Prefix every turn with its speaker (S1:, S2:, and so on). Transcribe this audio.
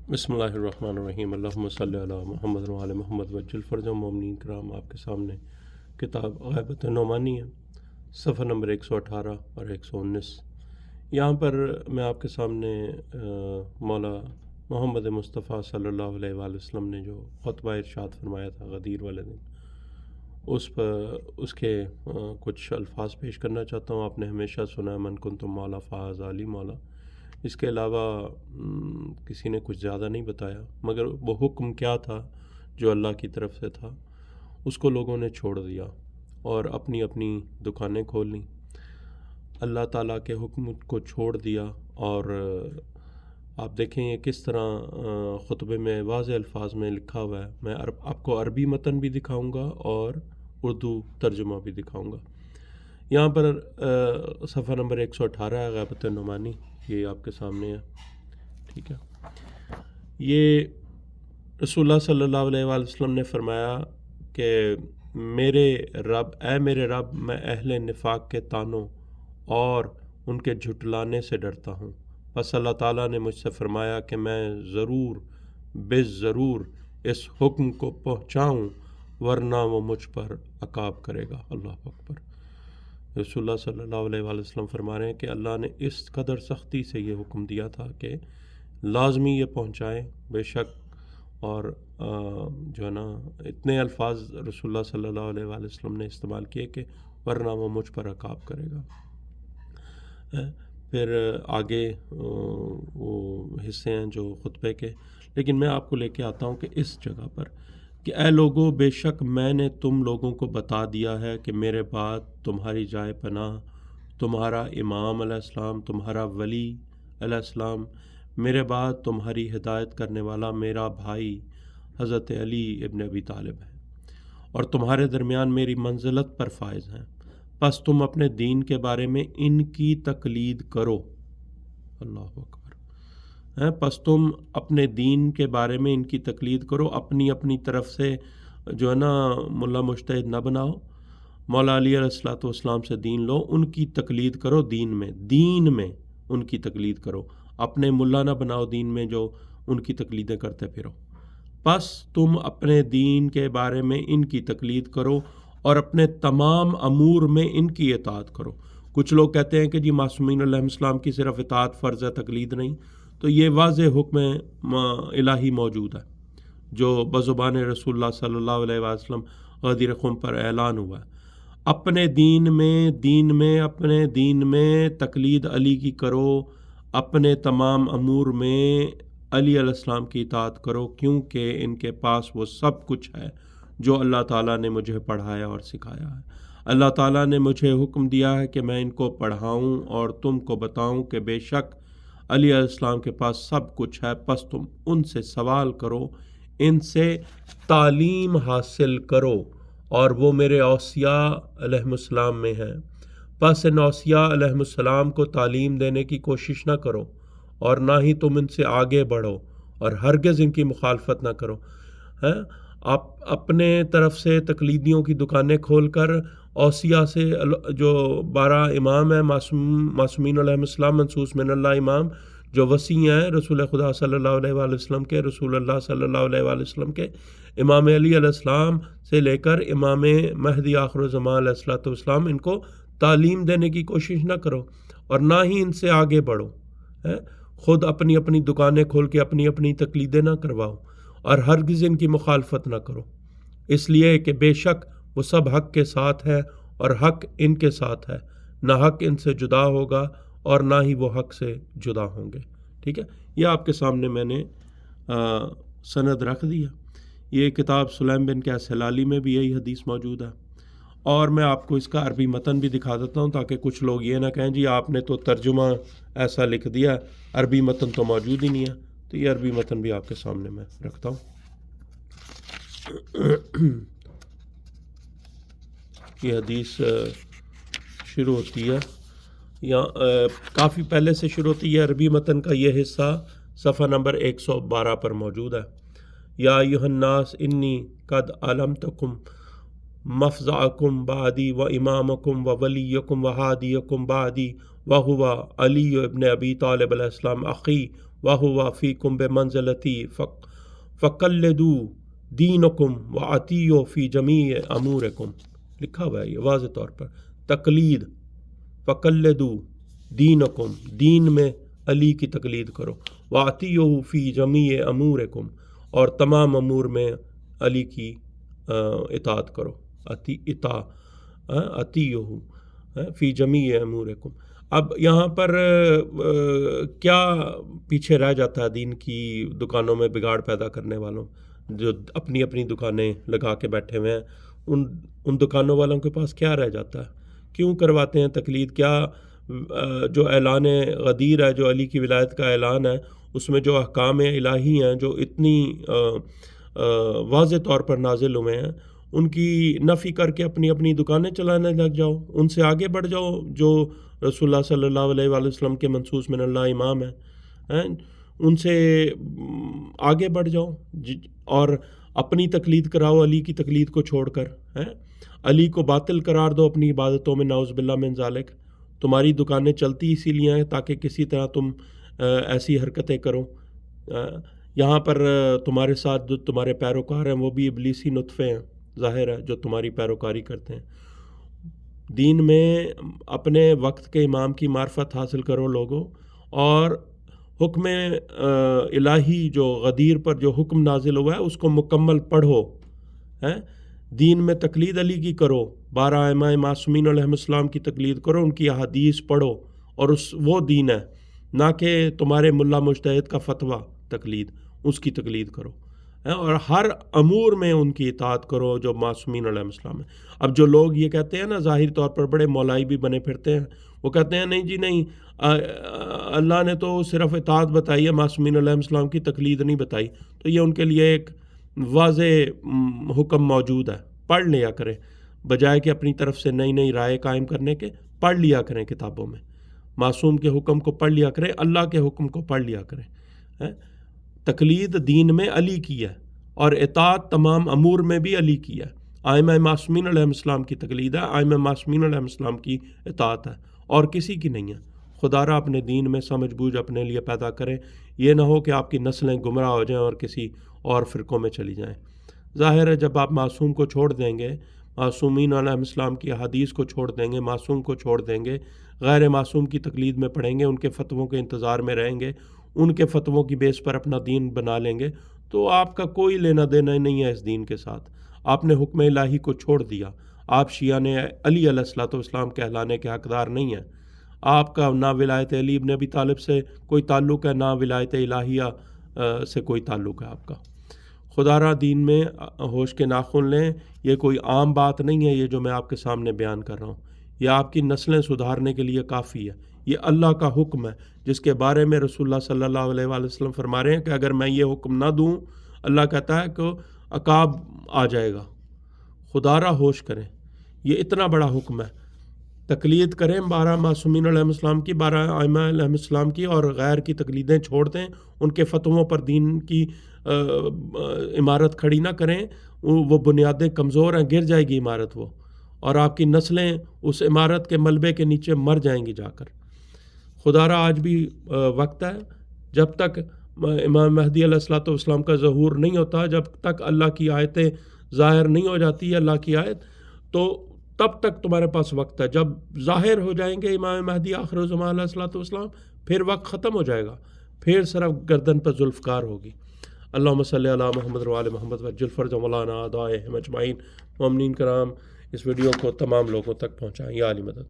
S1: بسم اللہ الرحمن الرحیم، اللہم صلی علی محمد و علی محمد وجل فرج مومنین کرام۔ آپ کے سامنے کتاب غیبت نعمانی ہے، صفحہ نمبر 118 اور 119۔ یہاں پر میں آپ کے سامنے مولا محمد مصطفیٰ صلی اللہ علیہ وآلہ وسلم نے جو خطبہ ارشاد فرمایا تھا غدیر والے دن، اس کے کچھ الفاظ پیش کرنا چاہتا ہوں۔ آپ نے ہمیشہ سنا ہے من کنتم مولا فاز علی مولا، اس کے علاوہ کسی نے کچھ زیادہ نہیں بتایا، مگر وہ حکم کیا تھا جو اللہ کی طرف سے تھا اس کو لوگوں نے چھوڑ دیا اور اپنی اپنی دکانیں کھول لیں۔ اللہ تعالیٰ کے حکم کو چھوڑ دیا، اور آپ دیکھیں یہ کس طرح خطبے میں واضح الفاظ میں لکھا ہوا ہے۔ میں آپ کو عربی متن بھی دکھاؤں گا اور اردو ترجمہ بھی دکھاؤں گا۔ یہاں پر صفحہ نمبر 118 ہے غیبت نعمانی، یہ آپ کے سامنے ہے، ٹھیک ہے۔ یہ رسول اللہ صلی اللہ علیہ وآلہ وسلم نے فرمایا کہ اے میرے رب، میں اہل نفاق کے طعنوں اور ان کے جھٹلانے سے ڈرتا ہوں۔ بس اللہ تعالیٰ نے مجھ سے فرمایا کہ میں ضرور اس حکم کو پہنچاؤں، ورنہ وہ مجھ پر عقاب کرے گا۔ اللہ اکبر۔ رسول اللہ صلی اللہ علیہ وآلہ وسلم فرما رہے ہیں کہ اللہ نے اس قدر سختی سے یہ حکم دیا تھا کہ لازمی یہ پہنچائیں، بے شک۔ اور جو ہے نا اتنے الفاظ رسول اللہ صلی اللہ علیہ وآلہ وسلم نے استعمال کیے کہ ورنہ وہ مجھ پر عقاب کرے گا۔ پھر آگے وہ حصے ہیں جو خطبے کے، لیکن میں آپ کو لے کے آتا ہوں کہ اس جگہ پر کہ اے لوگو، بے شک میں نے تم لوگوں کو بتا دیا ہے کہ میرے بعد تمہاری جائے پناہ تمہارا امام علیہ السلام، تمہارا ولی علیہ السلام، میرے بعد تمہاری ہدایت کرنے والا میرا بھائی حضرت علی ابن ابی طالب ہے، اور تمہارے درمیان میری منزلت پر فائز ہیں۔ پس تم اپنے دین کے بارے میں ان کی تقلید کرو۔ اللہ اکبر۔ پس تم اپنے دین کے بارے میں ان کی تقلید کرو، اپنی طرف سے جو ہے نا ملا مجتہد نہ بناؤ۔ مولا علی علیہ السلام سے دین لو، ان کی تقلید کرو دین میں ان کی تقلید کرو، اپنے ملا نہ بناؤ دین میں جو ان کی تقلیدیں کرتے پھرو۔ پس تم اپنے دین کے بارے میں ان کی تقلید کرو اور اپنے تمام امور میں ان کی اطاعت کرو۔ کچھ لوگ کہتے ہیں کہ جی معصومین علیہ السلام کی صرف اطاعت فرض ہے، تقلید نہیں، تو یہ واضح حکم الہی موجود ہے جو بزبان رسول اللہ صلی اللہ علیہ وسلم غدیر قوم پر اعلان ہوا ہے۔ اپنے دین میں تقلید علی کی کرو، اپنے تمام امور میں علی علیہ السلام کی اطاعت کرو، کیونکہ ان کے پاس وہ سب کچھ ہے جو اللہ تعالیٰ نے مجھے پڑھایا اور سکھایا ہے۔ اللہ تعالیٰ نے مجھے حکم دیا ہے کہ میں ان کو پڑھاؤں اور تم کو بتاؤں کہ بے شک علی علیہ السلام کے پاس سب کچھ ہے، پس تم ان سے سوال کرو، ان سے تعلیم حاصل کرو، اور وہ میرے اوصیاء علیہ السلام میں ہیں۔ پس ان اوصیاء علیہ السلام کو تعلیم دینے کی کوشش نہ کرو، اور نہ ہی تم ان سے آگے بڑھو، اور ہرگز ان کی مخالفت نہ کرو۔ آپ اپنے طرف سے تقلیدیوں کی دکانیں کھول کر اوصیاء سے جو 12 امام ہیں معصومین علیہ السلام منصوص من اللہ امام، جو وسیع ہیں رسول خدا صلی اللہ علیہ وآلہ وسلم کے، رسول اللہ صلی اللہ علیہ وآلہ وسلم کے، امام علی علیہ السلام سے لے کر امام مہدی آخر الزمان علیہ السلام، ان کو تعلیم دینے کی کوشش نہ کرو اور نہ ہی ان سے آگے بڑھو۔ خود اپنی دکانیں کھول کے اپنی تقلیدیں نہ کرواؤ، اور ہرگز ان کی مخالفت نہ کرو، اس لیے کہ بے شک وہ سب حق کے ساتھ ہے اور حق ان کے ساتھ ہے، نہ حق ان سے جدا ہوگا اور نہ ہی وہ حق سے جدا ہوں گے۔ ٹھیک ہے، یہ آپ کے سامنے میں نے سند رکھ دیا۔ یہ کتاب سلیم بن قیس ہلالی میں بھی یہی حدیث موجود ہے، اور میں آپ کو اس کا عربی متن بھی دکھا دیتا ہوں تاکہ کچھ لوگ یہ نہ کہیں جی آپ نے تو ترجمہ ایسا لکھ دیا، عربی متن تو موجود ہی نہیں ہے۔ تو یہ عربی متن بھی آپ کے سامنے میں رکھتا ہوں۔ یہ حدیث شروع ہوتی ہے کافی پہلے سے شروع ہوتی ہے۔ عربی متن کا یہ حصہ صفحہ نمبر 112 پر موجود ہے۔ یا ایھا الناس انی قد علمتکم مفزعکم بعدی و امامکم و ولیکم و ہادیکم بعدی وہو علی ابن ابی طالب علیہ السلام اخی وَهُوَ فِيكُمْ بِمَنْزِلَتِي فَقَلِّدُوا دِينَكُمْ وَأَطِیعُوا فِی جَمِیعِ أَمُورِکُمْ، لکھا ہوا ہے یہ واضح طور پر، تقلید، فَقَلِّدُوا دِینَکُمْ، دین میں علی کی تقلید کرو، وَأَطِیعُوا فِی جَمِیعِ أَمُورِکُمْ، اور تمام امور میں علی کی اطاعت کرو، اطیعوا فی جمیع امورکم۔ اب یہاں پر کیا پیچھے رہ جاتا ہے دین کی دکانوں میں بگاڑ پیدا کرنے والوں، جو اپنی اپنی دکانیں لگا کے بیٹھے ہوئے ہیں، ان دکانوں والوں کے پاس کیا رہ جاتا ہے؟ کیوں کرواتے ہیں تقلید؟ کیا جو اعلان غدیر ہے، جو علی کی ولایت کا اعلان ہے، اس میں جو احکام الہی ہیں جو اتنی واضح طور پر نازل ہوئے ہیں، ان کی نفی کر کے اپنی اپنی دکانیں چلانے لگ جاؤ، ان سے آگے بڑھ جاؤ جو رسول اللہ صلی اللہ علیہ وآلہ وسلم کے منصوص من اللہ امام ہیں، ان سے آگے بڑھ جاؤ اور اپنی تقلید کراؤ علی کی تقلید کو چھوڑ کر، علی کو باطل قرار دو اپنی عبادتوں میں، نعوذ باللہ من ذالک۔ تمہاری دکانیں چلتی اسی لیے ہیں تاکہ کسی طرح تم ایسی حرکتیں کرو۔ یہاں پر تمہارے ساتھ جو تمہارے پیروکار ہیں وہ بھی ابلیسی نطفے ہیں، ظاہر ہے، جو تمہاری پیروکاری کرتے ہیں۔ دین میں اپنے وقت کے امام کی معرفت حاصل کرو لوگوں، اور حکم الہی جو غدیر پر جو حکم نازل ہوا ہے اس کو مکمل پڑھو، دین میں تقلید علی کی کرو، 12 ائمہ معصومین علیہ السلام کی تقلید کرو، ان کی احادیث پڑھو، اور وہ دین ہے، نہ کہ تمہارے ملا مجتہد کا فتویٰ تقلید، اس کی تقلید کرو، اور ہر امور میں ان کی اطاعت کرو جو معصومین علیہ السلام ہیں۔ اب جو لوگ یہ کہتے ہیں نا، ظاہری طور پر بڑے مولائی بھی بنے پھرتے ہیں، وہ کہتے ہیں نہیں جی نہیں، اللہ نے تو صرف اطاعت بتائی ہے، معصومین علیہ السلام کی تقلید نہیں بتائی، تو یہ ان کے لیے ایک واضح حکم موجود ہے، پڑھ لیا کریں، بجائے کہ اپنی طرف سے نئی نئی رائے قائم کرنے کے، پڑھ لیا کریں کتابوں میں، معصوم کے حکم کو پڑھ لیا کریں، اللہ کے حکم کو پڑھ لیا کریں۔ تقلید دین میں علی کی ہے، اور اطاعت تمام امور میں بھی علی کی ہے۔ ائمہ معصومین علیہ السلام کی تقلید ہے، ائمہ معصومین علیہ السلام کی اطاعت ہے، اور کسی کی نہیں ہے۔ خدا را اپنے دین میں سمجھ بوجھ اپنے لیے پیدا کرے، یہ نہ ہو کہ آپ کی نسلیں گمراہ ہو جائیں اور کسی اور فرقوں میں چلی جائیں۔ ظاہر ہے جب آپ معصوم کو چھوڑ دیں گے، معصومین علیہ السلام کی احادیث کو چھوڑ دیں گے، معصوم کو چھوڑ دیں گے، غیر معصوم کی تقلید میں پڑھیں گے، ان کے فتووں کے انتظار میں رہیں گے، ان کے فتووں کی بیس پر اپنا دین بنا لیں گے، تو آپ کا کوئی لینا دینا نہیں ہے اس دین کے ساتھ۔ آپ نے حکم الہی کو چھوڑ دیا، آپ شیعہ نے علی علیہ السلام کہلانے کے حقدار نہیں ہیں۔ آپ کا نہ ولایت علی ابن ابی طالب سے کوئی تعلق ہے، نہ ولایت الہیہ سے کوئی تعلق ہے آپ کا۔ خدا را دین میں ہوش کے ناخن لیں، یہ کوئی عام بات نہیں ہے یہ جو میں آپ کے سامنے بیان کر رہا ہوں، یہ آپ کی نسلیں سدھارنے کے لیے کافی ہے۔ یہ اللہ کا حکم ہے جس کے بارے میں رسول اللہ صلی اللہ علیہ وآلہ وسلم فرما رہے ہیں کہ اگر میں یہ حکم نہ دوں، اللہ کہتا ہے کہ عقاب آ جائے گا۔ خدا را ہوش کریں، یہ اتنا بڑا حکم ہے۔ تقلید کریں 12 معصومین علیہ السلام کی، 12 ائمہ علیہ السلام کی، اور غیر کی تقلیدیں چھوڑ دیں، ان کے فتووں پر دین کی عمارت کھڑی نہ کریں، وہ بنیادیں کمزور ہیں، گر جائے گی عمارت وہ، اور آپ کی نسلیں اس عمارت کے ملبے کے نیچے مر جائیں گی جا کر۔ خدا را آج بھی وقت ہے، جب تک امام مہدی علیہ السلام کا ظہور نہیں ہوتا، جب تک اللہ کی آیتیں ظاہر نہیں ہو جاتی اللہ کی آیت، تو تب تک تمہارے پاس وقت ہے۔ جب ظاہر ہو جائیں گے امام مہدی آخر الزمان علیہ السلام، پھر وقت ختم ہو جائے گا، پھر صرف گردن پر ذوالفقار ہوگی۔ اللہم صلی علی محمد و آل محمد وعجل فرج مولانا اعدائہم اجمعین۔ مومنین کرام، اس ویڈیو کو تمام لوگوں تک پہنچائیں، یا علی مدد۔